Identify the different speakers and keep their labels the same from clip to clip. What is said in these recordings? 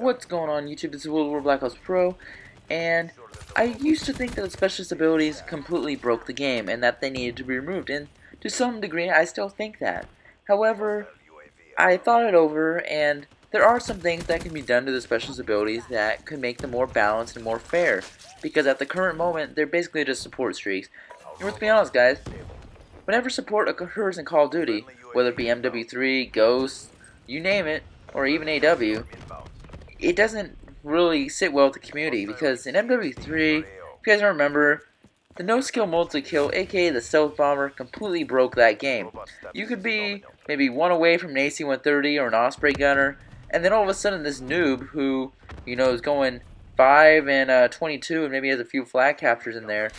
Speaker 1: What's going on YouTube? This is World War Black Ops Pro, and I used to think that the specialist abilities completely broke the game and that they needed to be removed, and to some degree I still think that. However, I thought it over, and there are some things that can be done to the specialist abilities that could make them more balanced and more fair, because at the current moment they're basically just support streaks. And let's be honest guys, whenever support occurs in Call of Duty, whether it be MW3, Ghost, you name it, or even AW, it doesn't really sit well with the community, because in MW3, if you guys don't remember, the no-skill multi-kill, aka the stealth bomber, completely broke that game. You could be maybe one away from an AC-130 or an Osprey gunner, and then all of a sudden this noob who, you know, is going 5 and 22 and maybe has a few flag captures in there,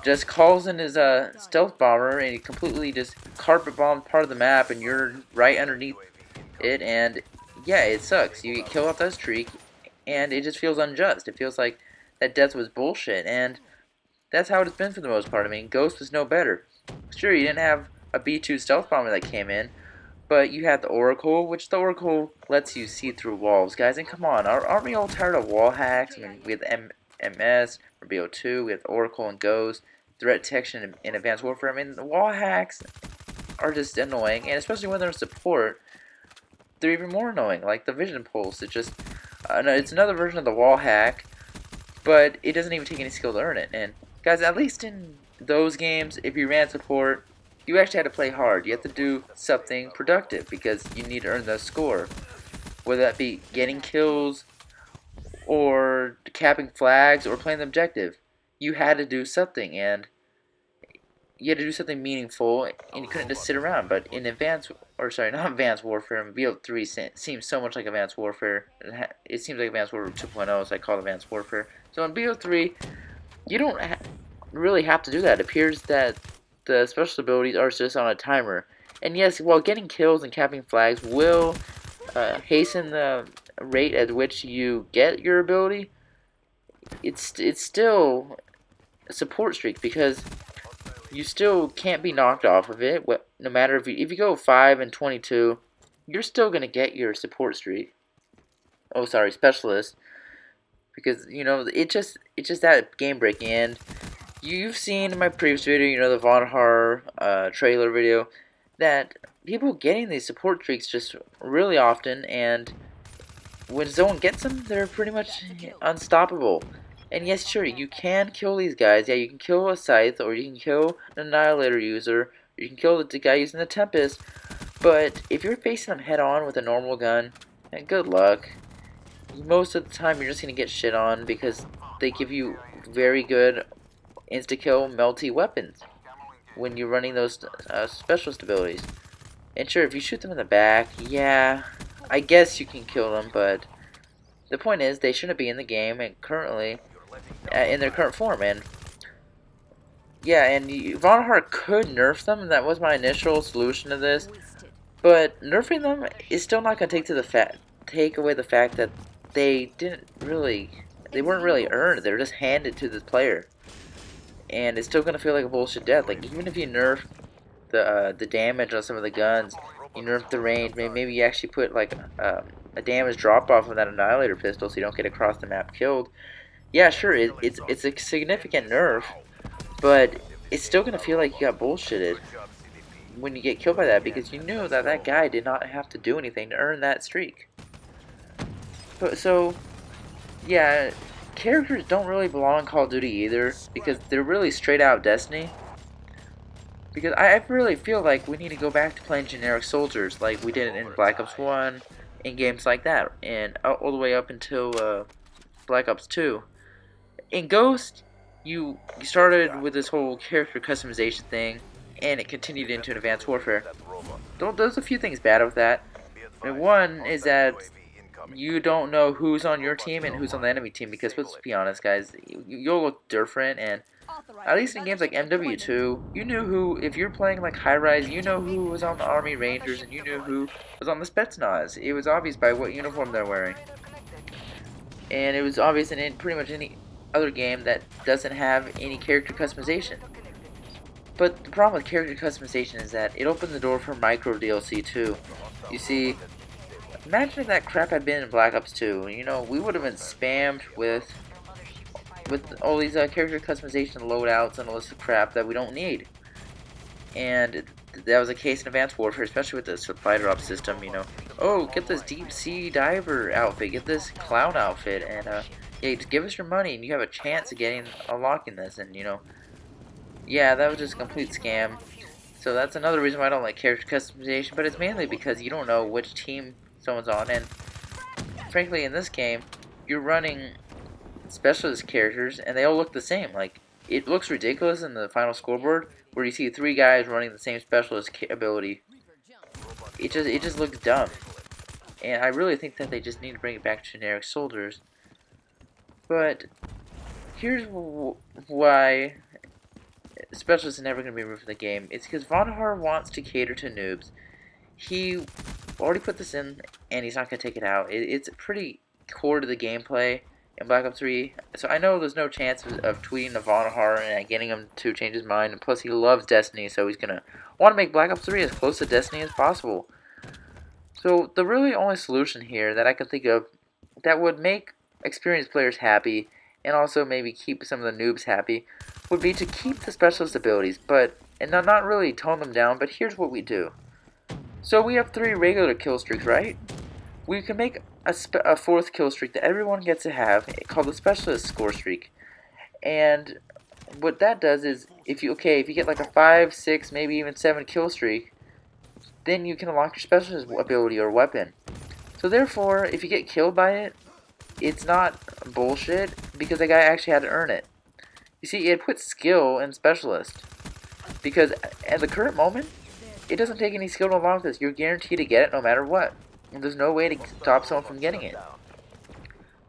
Speaker 1: just calls in his stealth bomber and he completely just carpet bombed part of the map and you're right underneath it, and yeah, it sucks. You get killed off that streak, and it just feels unjust. It feels like that death was bullshit, and that's how it's been for the most part. I mean, Ghost was no better. Sure, you didn't have a B2 stealth bomber that came in, but you had the Oracle, which the Oracle lets you see through walls, guys. And come on, aren't we all tired of wall hacks? I mean, we have the MS, or BO2, we have the Oracle and Ghost, threat detection in Advanced Warfare. I mean, the wall hacks are just annoying, and especially when they're in support, they're even more annoying, like the Vision Pulse. It's just, it's another version of the wall hack, but it doesn't even take any skill to earn it. And guys, at least in those games, if you ran support, you actually had to play hard. You have to do something productive, because you need to earn the score. Whether that be getting kills, or capping flags, or playing the objective. You had to do something, and you had to do something meaningful, and you couldn't just sit around. But in Advanced, or sorry, not Advanced Warfare, BO3 seems so much like Advanced Warfare. It seems like Advanced Warfare 2.0, so I call it Advanced Warfare. So in BO3, you don't really have to do that. It appears that the special abilities are just on a timer. And yes, while getting kills and capping flags will hasten the rate at which you get your ability, it's still a support streak, because you still can't be knocked off of it. No matter if you go 5 and 22, you're still gonna get your support streak. Oh, sorry, specialist, because you know it's just that game breaking. And you've seen in my previous video, you know, the Von Har trailer video, that people getting these support streaks just really often, and when Zone gets them, they're pretty much unstoppable. And yes, sure, you can kill these guys. Yeah, you can kill a Scythe, or you can kill an Annihilator user, or you can kill the guy using the Tempest. But if you're facing them head on with a normal gun, good luck. Most of the time, you're just going to get shit on, because they give you very good insta-kill melty weapons when you're running those specialist abilities. And sure, if you shoot them in the back, yeah, I guess you can kill them, but the point is, they shouldn't be in the game, and currently, in their current form. And yeah, and Von Hart could nerf them, and that was my initial solution to this. But nerfing them is still not going to take away the fact that they weren't really earned. They were just handed to the player, and it's still going to feel like a bullshit death. Like, even if you nerf the damage on some of the guns, you nerf the range, maybe you actually put like a damage drop off of that Annihilator pistol so you don't get across the map killed. Yeah, sure, it's a significant nerf, but it's still gonna feel like you got bullshitted when you get killed by that, because you knew that that guy did not have to do anything to earn that streak. But so, yeah, characters don't really belong in Call of Duty either, because they're really straight out of Destiny. Because I really feel like we need to go back to playing generic soldiers like we did in Black Ops 1, in games like that, and all the way up until Black Ops 2. In Ghost, you started with this whole character customization thing, and it continued into Advanced Warfare. There's a few things bad with that. And one is that you don't know who's on your team and who's on the enemy team, because let's be honest guys, you'll look different, and at least in games like MW2, you knew who, if you're playing like High Rise, you know who was on the Army Rangers and you knew who was on the Spetsnaz. It was obvious by what uniform they're wearing. And it was obvious in pretty much any other game that doesn't have any character customization. But the problem with character customization is that it opened the door for micro DLC too. You see, Imagine if that crap had been in Black Ops 2. You know, we would have been spammed with all these character customization loadouts and all this crap that we don't need. And that was the case in Advanced Warfare, especially with the supply drop system. You know, oh, get this deep sea diver outfit, get this clown outfit, and yeah, just give us your money, and you have a chance of getting unlocking this. And you know, yeah, that was just a complete scam. So that's another reason why I don't like character customization, but it's mainly because you don't know which team someone's on, and frankly, in this game, you're running specialist characters, and they all look the same. Like, it looks ridiculous in the final scoreboard, where you see 3 guys running the same specialist ability. It just looks dumb, and I really think that they just need to bring it back to generic soldiers. But here's why specialists are never going to be removed from the game. It's because Vonhar wants to cater to noobs. He already put this in, and he's not going to take it out. It's pretty core to the gameplay in Black Ops 3. So I know there's no chance of tweeting to Vonhar and getting him to change his mind. And plus, he loves Destiny, so he's going to want to make Black Ops 3 as close to Destiny as possible. So the really only solution here that I can think of that would make experienced players happy and also maybe keep some of the noobs happy would be to keep the specialist abilities, and not really tone them down, but here's what we do. So we have 3 regular kill streaks, right? We can make a 4th kill streak that everyone gets to have, called the specialist score streak. And what that does is, if you get like a 5, 6, maybe even 7 kill streak, then you can unlock your specialist ability or weapon. So therefore, if you get killed by it, it's not bullshit, because the guy actually had to earn it. You see, it puts skill in specialist, because at the current moment, it doesn't take any skill to unlock this. You're guaranteed to get it no matter what. And there's no way to stop someone from getting it. I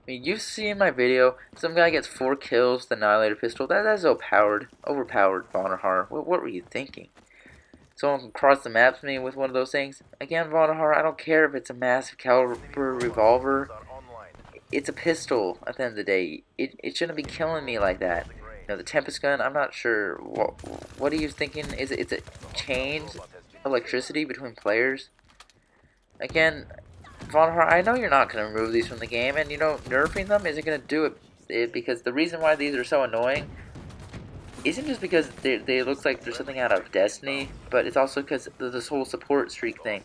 Speaker 1: mean, you've seen my video, some guy gets 4 kills with the Annihilator pistol. That's overpowered, Vonhar. What were you thinking? Someone can cross the maps with me with one of those things. Again, Vonhar, I don't care if it's a massive caliber revolver. It's a pistol at the end of the day. It shouldn't be killing me like that. You know, the Tempest gun, I'm not sure. What are you thinking? Is it chains electricity between players? Again, Vonhar, I know you're not going to remove these from the game, and you know, nerfing them isn't going to do it because the reason why these are so annoying isn't just because they look like there's something out of Destiny, but it's also because of this whole support streak thing.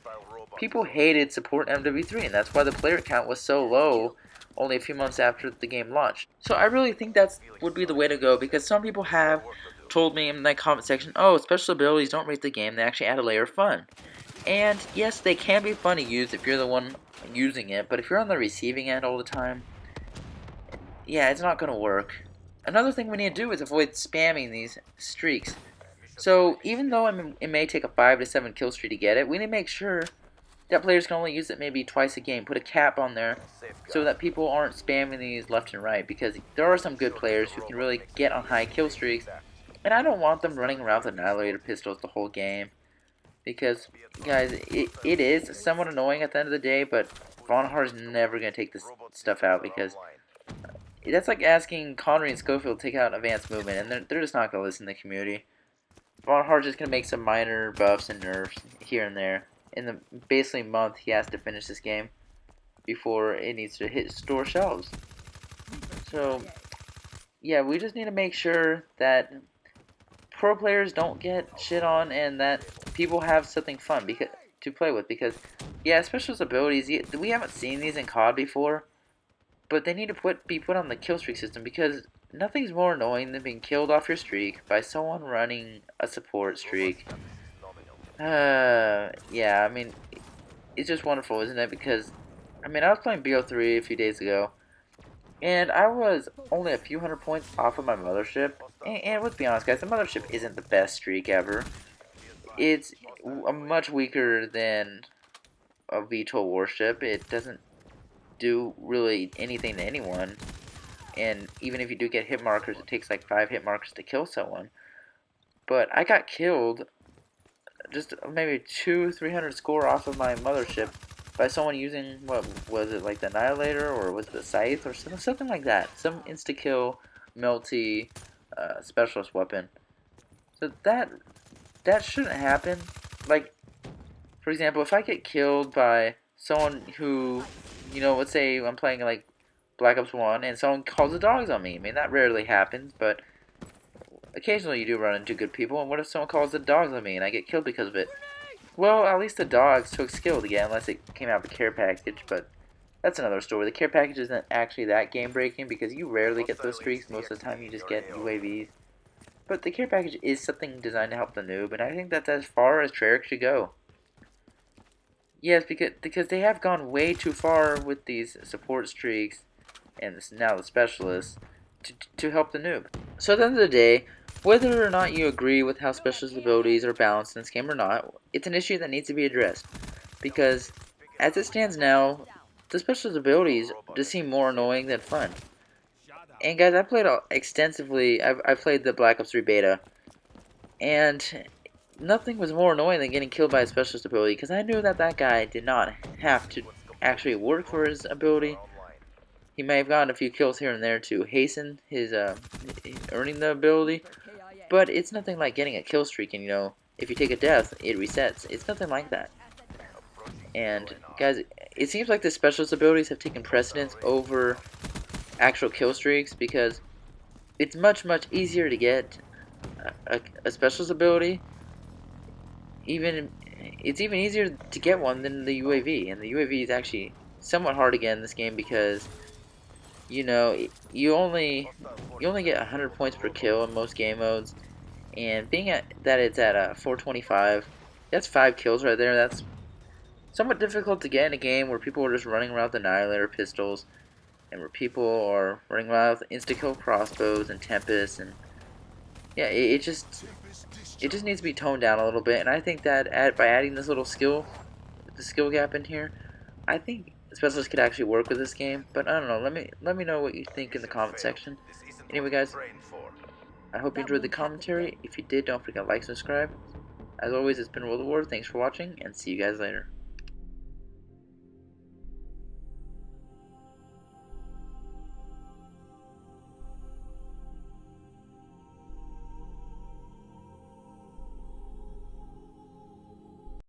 Speaker 1: People hated support MW3, and that's why the player count was so low only a few months after the game launched. So I really think that would be the way to go, because some people have told me in the comment section, oh, special abilities don't rate the game, they actually add a layer of fun. And yes, they can be fun to use if you're the one using it, but if you're on the receiving end all the time, yeah, it's not going to work. Another thing we need to do is avoid spamming these streaks. So even though it may take a 5 to 7 kill streak to get it, we need to make sure that players can only use it maybe twice a game. Put a cap on there so that people aren't spamming these left and right, because there are some good players who can really get on high kill streaks, and I don't want them running around with Annihilator pistols the whole game, because guys, it is somewhat annoying at the end of the day, but Vonhar is never going to take this stuff out, because that's like asking Connery and Schofield to take out advanced movement, and they're just not going to listen to the community. Vonhar's just going to make some minor buffs and nerfs here and there. In the basically month, he has to finish this game before it needs to hit store shelves. So, yeah, we just need to make sure that pro players don't get shit on, and that people have something fun to play with. Because, yeah, specialist abilities, we haven't seen these in COD before, but they need to be put on the kill streak system, because nothing's more annoying than being killed off your streak by someone running a support streak. Yeah, I mean, it's just wonderful, isn't it? Because, I mean, I was playing BO3 a few days ago, and I was only a few hundred points off of my mothership. And let's be honest, guys, the mothership isn't the best streak ever. It's much weaker than a VTOL warship. It doesn't do really anything to anyone. And even if you do get hit markers, it takes like 5 hit markers to kill someone. But I got killed just maybe 200-300 score off of my mothership by someone using, what was it, like the Annihilator, or was it the Scythe, or something like that. Some insta-kill, melty, specialist weapon. So that shouldn't happen. Like, for example, if I get killed by someone who, let's say I'm playing like Black Ops 1 and someone calls the dogs on me. I mean, that rarely happens, but occasionally you do run into good people, and what if someone calls the dogs on me and I get killed because of it? Well, at least the dogs took skill to get, unless it came out of a care package, but that's another story. The care package isn't actually that game-breaking because you rarely get those streaks. Most of the time you just get UAVs. But the care package is something designed to help the noob, and I think that's as far as Treyarch should go. Yes, because they have gone way too far with these support streaks and now the specialists to help the noob. So at the end of the day, whether or not you agree with how specialist abilities are balanced in this game or not, it's an issue that needs to be addressed. Because as it stands now, the specialist abilities just seem more annoying than fun. And guys, I played extensively. I played the Black Ops 3 beta, and nothing was more annoying than getting killed by a specialist ability, because I knew that that guy did not have to actually work for his ability. He may have gotten a few kills here and there to hasten his earning the ability, but it's nothing like getting a kill streak and, if you take a death, it resets. It's nothing like that. And guys, it seems like the specialist abilities have taken precedence over actual kill streaks, because it's much easier to get a specialist ability. It's even easier to get one than the UAV, and the UAV is actually somewhat hard to get in this game because you only get 100 points per kill in most game modes, and being that it's at 425, that's 5 kills right there. That's somewhat difficult to get in a game where people are just running around with Annihilator pistols, and where people are running around with insta-kill crossbows and Tempest, and yeah, it just needs to be toned down a little bit. And I think that by adding this little the skill gap in here, I think specialists could actually work with this game. But I don't know. Let me know what you think in the comment section. Anyway, guys, I hope you enjoyed the commentary. If you did, don't forget to like and subscribe. As always, it's been World of War. Thanks for watching, and see you guys later.